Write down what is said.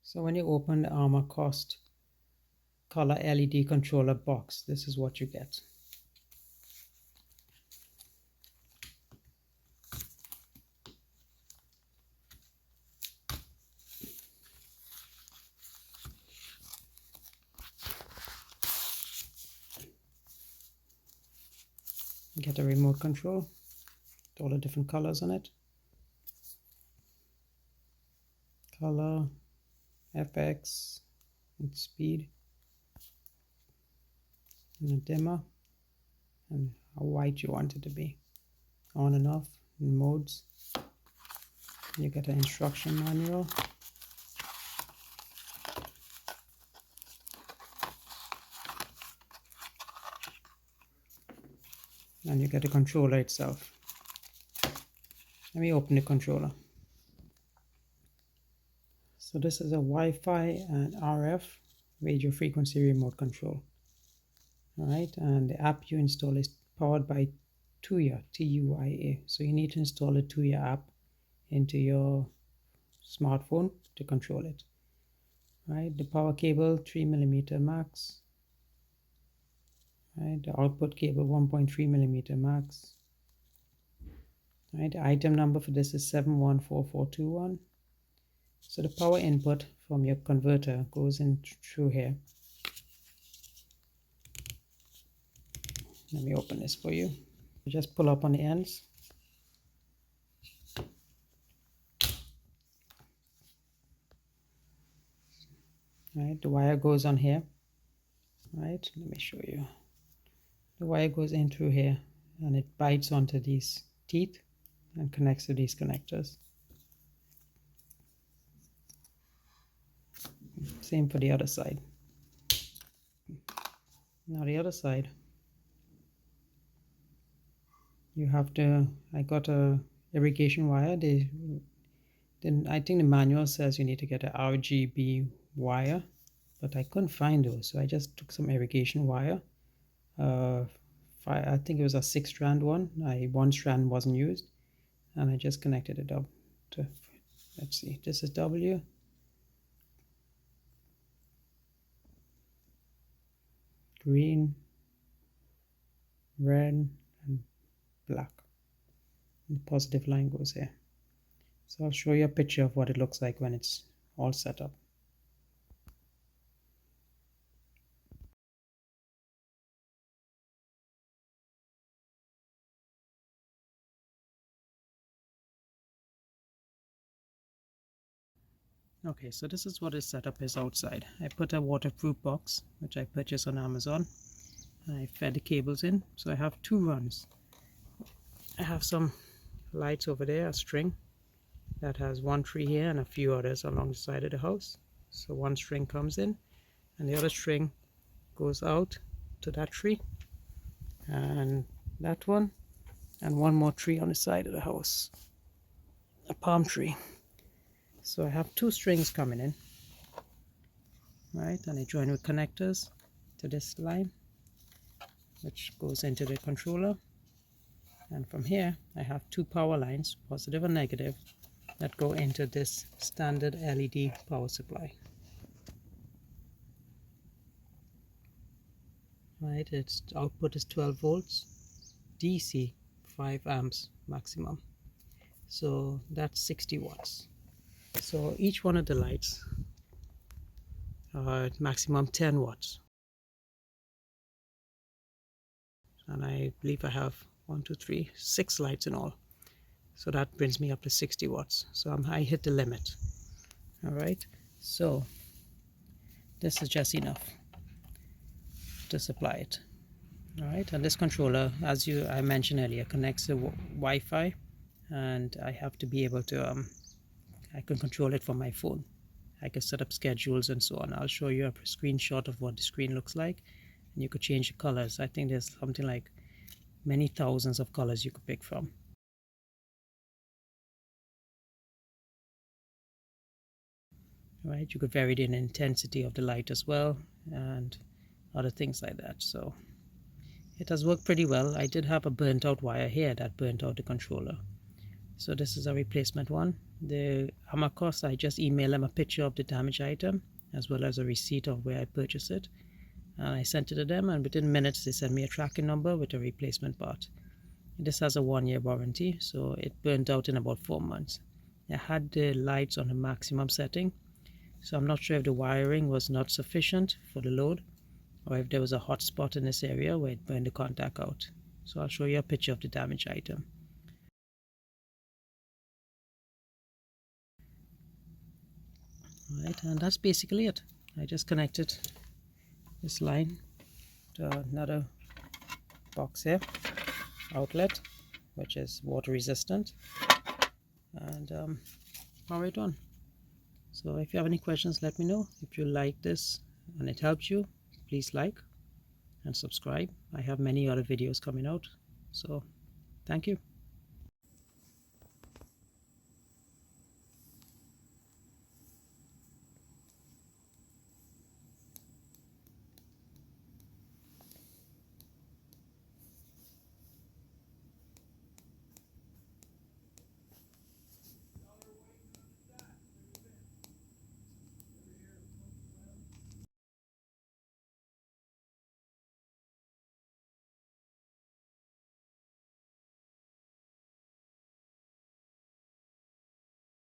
So when you open the Armacost color LED controller box, this is what you get. You get a remote control with all the different colors on it. Color, FX, and speed, and a dimmer, and how white you want it to be, on and off, in modes. You get an instruction manual. And you get the controller itself. Let me open the controller. So this is a Wi-Fi and RF radio frequency remote control. Alright, and the app you install is powered by Tuya, T-U-I-A. So you need to install a Tuya app into your smartphone to control it. Right, the power cable 3mm max. Right, the output cable 1.3mm max. Right, the item number for this is 714421. So the power input from your converter goes in through here. Let me open this for you. You just pull up on the ends. Right, the wire goes on here. Right, let me show you. The wire goes in through here and it bites onto these teeth and connects to these connectors. Same for the other side. Now the other side, you have to, I got a irrigation wire. I think the manual says you need to get an RGB wire, but I couldn't find those, so I just took some irrigation wire. I think it was a 6-strand one. One strand wasn't used, and I just connected it up to, let's see, this is W. Green, red, and black. And the positive line goes here. So I'll show you a picture of what it looks like when it's all set up. Okay, so this is what the setup is outside. I put a waterproof box, which I purchased on Amazon. I fed the cables in, so I have 2 runs. I have some lights over there, a string that has 1 tree here and a few others along the side of the house. So 1 string comes in and the other string goes out to that tree and that one, and 1 more tree on the side of the house, a palm tree. So I have 2 strings coming in, right, and I join with connectors to this line, which goes into the controller. And from here, I have 2 power lines, positive and negative, that go into this standard LED power supply. Right, its output is 12 volts, DC 5 amps maximum. So that's 60 watts. So each one of the lights are maximum 10 watts. And I believe I have 6 lights in all. So that brings me up to 60 watts. So I hit the limit. Alright, so this is just enough to supply it. Alright, and this controller, as I mentioned earlier, connects to Wi-Fi, and I have to be able to I can control it from my phone. I can set up schedules and so on. I'll show you a screenshot of what the screen looks like, and you could change the colors. I think there's something like many thousands of colors you could pick from. Right, you could vary the intensity of the light as well and other things like that. So it has worked pretty well. I did have a burnt out wire here that burnt out the controller. So this is a replacement one. The Armacost, I just emailed them a picture of the damaged item as well as a receipt of where I purchased it, and I sent it to them, and within minutes they sent me a tracking number with a replacement part. This has a 1-year warranty, so it burnt out in about 4 months. I had the lights on the maximum setting, so I'm not sure if the wiring was not sufficient for the load or if there was a hot spot in this area where it burned the contact out. So I'll show you a picture of the damaged item. Alright, and that's basically it. I just connected this line to another box here, outlet, which is water resistant, and power it on. So if you have any questions, let me know. If you like this and it helps you, please like and subscribe. I have many other videos coming out, so thank you.